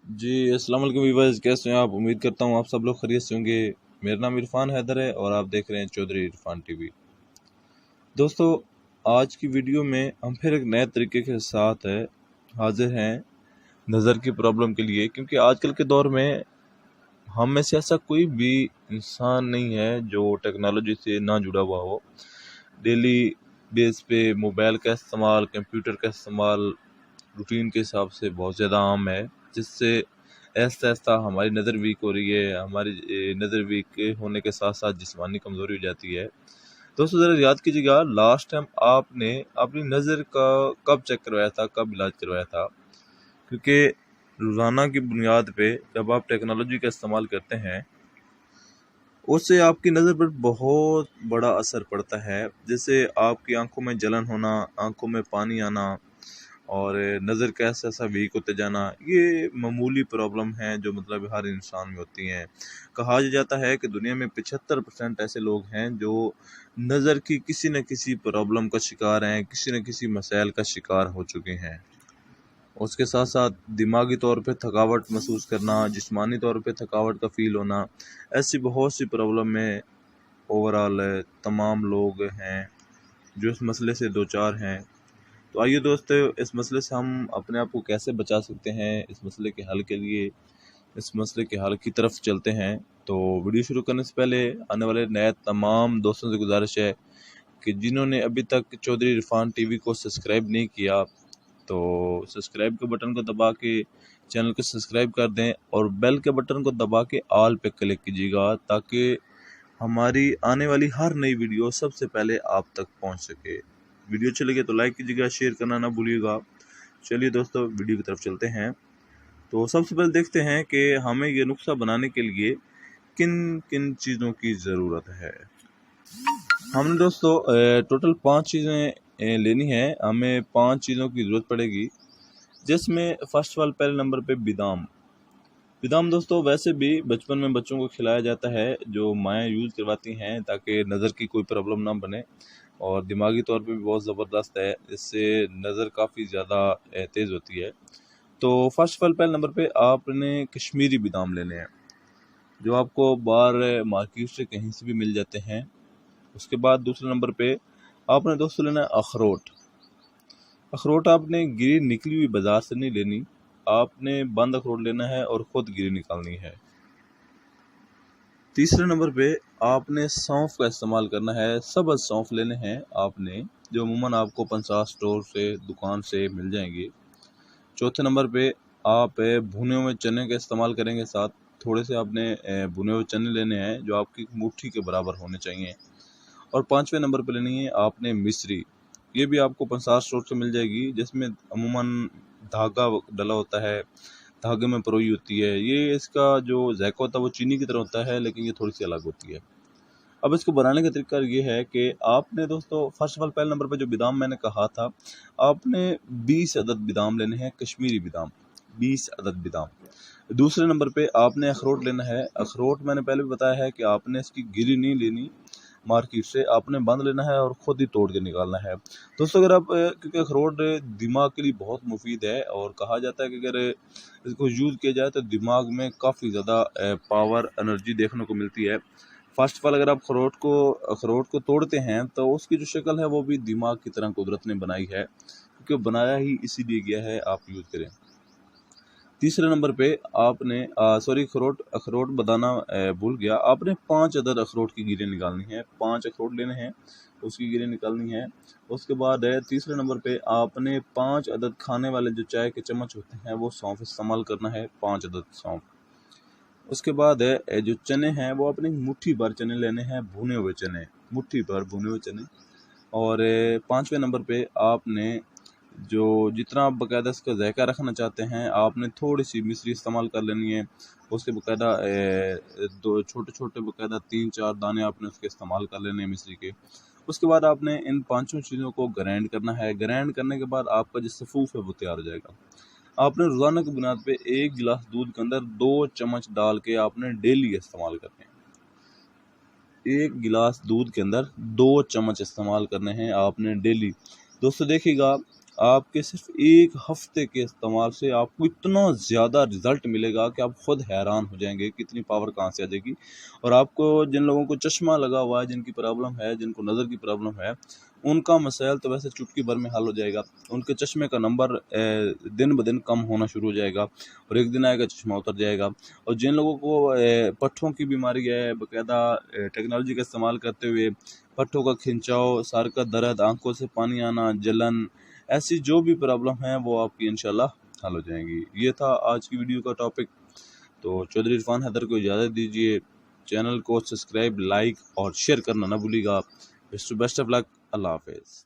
जी, अस्सलाम वालेकुम वीवर्स, कैसे हैं आप? उम्मीद करता हूँ आप सब लोग खैरियत से होंगे। मेरा नाम इरफान हैदर है और आप देख रहे हैं चौधरी इरफान टीवी। दोस्तों, आज की वीडियो में हम फिर एक नए तरीके के साथ हाजिर हैं नज़र की प्रॉब्लम के लिए, क्योंकि आजकल के दौर में हम में से ऐसा कोई भी इंसान नहीं है जो टेक्नोलॉजी से ना जुड़ा हुआ हो। डेली बेस पे मोबाइल का इस्तेमाल, कंप्यूटर का इस्तेमाल रूटीन के हिसाब से बहुत ज़्यादा आम है, जिससे ऐसा ऐसा हमारी नज़र वीक हो रही है। हमारी नज़र वीक होने के साथ साथ जिस्मानी कमज़ोरी हो जाती है। दोस्तों, ज़रा याद कीजिएगा, लास्ट टाइम आपने अपनी नज़र का कब चेक करवाया था, कब इलाज करवाया था? क्योंकि रोज़ाना की बुनियाद पे जब आप टेक्नोलॉजी का इस्तेमाल करते हैं, उससे आपकी नज़र पर बहुत बड़ा असर पड़ता है। जैसे आपकी आंखों में जलन होना, आंखों में पानी आना और नज़र का ऐसा ऐसा वीक होते जाना, ये मामूली प्रॉब्लम है जो मतलब हर इंसान में होती हैं। कहा जाता है कि दुनिया में 75% ऐसे लोग हैं जो नज़र की किसी न किसी प्रॉब्लम का शिकार हैं, किसी न किसी मसाइल का शिकार हो चुके हैं। उसके साथ साथ दिमागी तौर पे थकावट महसूस करना, जिस्मानी तौर पे थकावट का फील होना, ऐसी बहुत सी प्रॉब्लम में ओवरऑल तमाम लोग हैं जो इस मसले से दो चार हैं। तो आइए दोस्तों, इस मसले से हम अपने आप को कैसे बचा सकते हैं, इस मसले के हल के लिए इस मसले के हल की तरफ चलते हैं। तो वीडियो शुरू करने से पहले आने वाले नए तमाम दोस्तों से गुजारिश है कि जिन्होंने अभी तक चौधरी इरफान टीवी को सब्सक्राइब नहीं किया, तो सब्सक्राइब के बटन को दबा के चैनल को सब्सक्राइब कर दें और बेल के बटन को दबा के ऑल पे क्लिक कीजिएगा, ताकि हमारी आने वाली हर नई वीडियो सबसे पहले आप तक पहुंच सके। वीडियो अच्छी लगे तो लाइक कीजिएगा, शेयर करना ना भूलिएगा। चलिए दोस्तों, वीडियो की तरफ चलते हैं। तो सबसे पहले देखते हैं कि हमें ये नुस्खा बनाने के लिए किन किन चीज़ों की ज़रूरत है। हमने दोस्तों टोटल 5 चीज़ें लेनी है। हमें 5 चीज़ों की ज़रूरत पड़ेगी, जिसमें फर्स्ट वाल पहले नंबर पे बादाम। बादाम दोस्तों वैसे भी बचपन में बच्चों को खिलाया जाता है, जो माएँ यूज़ करवाती हैं ताकि नज़र की कोई प्रॉब्लम ना बने, और दिमागी तौर पे भी बहुत ज़बरदस्त है, इससे नज़र काफ़ी ज़्यादा तेज़ होती है। तो फर्स्ट ऑफ ऑल पहले नंबर पे आपने कश्मीरी बादाम लेने हैं, जो आपको बाहर मार्केट से कहीं से भी मिल जाते हैं। उसके बाद दूसरे नंबर पे आपने दोस्तों लेना है अखरोट। अखरोट आपने गिरी निकली हुई बाजार से नहीं लेनी, आपने बंद अखरोट लेना है और ख़ुद गिरी निकालनी है। तीसरे नंबर पे आपने सौंफ का इस्तेमाल करना है। सब्ज़ सौंफ लेने हैं आपने, जो अमूमन आपको पंसार स्टोर से, दुकान से मिल जाएंगे। चौथे नंबर पे आप भुने हुए चने का इस्तेमाल करेंगे। साथ थोड़े से आपने भुने हुए चने लेने हैं, जो आपकी मुट्ठी के बराबर होने चाहिए। और पाँचवें नंबर पे लेनी है आपने मिश्री। ये भी आपको पंसार स्टोर से मिल जाएगी, जिसमें अमूमन धागा डला होता है, धागे में परोई होती है। ये इसका जो जायका होता है वो चीनी की तरह होता है, लेकिन ये थोड़ी सी अलग होती है। अब इसको बनाने का तरीका ये है कि आपने दोस्तों फर्स्ट ऑफ ऑल पहले नंबर पे जो बादाम मैंने कहा था, आपने 20 अदद बादाम लेने हैं, कश्मीरी बादाम, 20 अदद बादाम। दूसरे नंबर पे आपने अखरोट लेना है। अखरोट मैंने पहले भी बताया है कि आपने इसकी गिरी नहीं लेनी मार्केट से, आपने बंद लेना है और ख़ुद ही तोड़ के निकालना है। दोस्तों, अगर आप क्योंकि अखरोट दिमाग के लिए बहुत मुफीद है, और कहा जाता है कि अगर इसको यूज़ किया जाए तो दिमाग में काफ़ी ज़्यादा पावर, एनर्जी देखने को मिलती है। फर्स्ट ऑफ ऑल अगर आप अखरोट को तोड़ते हैं तो उसकी जो शक्ल है वो भी दिमाग की तरह कुदरत ने बनाई है, क्योंकि बनाया ही इसीलिए गया है आप यूज़ करें। तीसरे नंबर पे आपने अखरोट बताना भूल गया। आपने 5 अदद अखरोट की गिरें निकालनी है। 5 अखरोट लेने हैं, उसकी गिरें निकालनी है। उसके बाद तीसरे नंबर पे आपने 5 अदद खाने वाले जो चाय के चम्मच होते हैं वो सौंफ इस्तेमाल करना है, 5 अदद सौंफ। उसके बाद जो चने हैं वो अपनी मुट्ठी भर चने लेने हैं, भुने हुए चने, मुट्ठी भर भुने हुए चने। और 5वें नंबर पे आपने जो जितना आप बाकायदा इसका जायका रखना चाहते हैं, आपने थोड़ी सी मिश्री इस्तेमाल कर लेनी है। उसके बाकायदा दो छोटे छोटे बाकायदा 3-4 दाने आपने उसके इस्तेमाल कर लेने हैं मिश्री के। उसके बाद आपने इन पांचों चीज़ों को ग्राइंड करना है। ग्राइंड करने के बाद आपका जो सफ़ूफ है वो तैयार हो जाएगा। आपने रोज़ाना की बुनियाद पे 1 गिलास दूध के अंदर 2 चम्मच डाल के आपने डेली इस्तेमाल करने हैं। 1 गिलास दूध के अंदर 2 चम्मच इस्तेमाल करने हैं आपने डेली। दोस्तों देखिएगा, आपके सिर्फ एक हफ्ते के इस्तेमाल से आपको इतना ज़्यादा रिजल्ट मिलेगा कि आप खुद हैरान हो जाएंगे कितनी पावर कहाँ से आ जाएगी। और आपको जिन लोगों को चश्मा लगा हुआ है, जिनकी प्रॉब्लम है, जिनको नज़र की प्रॉब्लम है, उनका मसाइल तो वैसे चुटकी भर में हल हो जाएगा। उनके चश्मे का नंबर दिन ब दिन कम होना शुरू हो जाएगा और एक दिन आएगा चश्मा उतर जाएगा। और जिन लोगों को पट्ठों की बीमारी है, बाकायदा टेक्नोलॉजी का इस्तेमाल करते हुए पट्ठों का खिंचाव, सर का दर्द, आंखों से पानी आना, जलन, ऐसी जो भी प्रॉब्लम है वो आपकी इंशाल्लाह हल हो जाएंगी। ये था आज की वीडियो का टॉपिक। तो चौधरी इरफान हैदर को इजाज़त दीजिए। चैनल को सब्सक्राइब, लाइक और शेयर करना ना भूलिएगा। Best of luck. अल्लाह हाफिज़।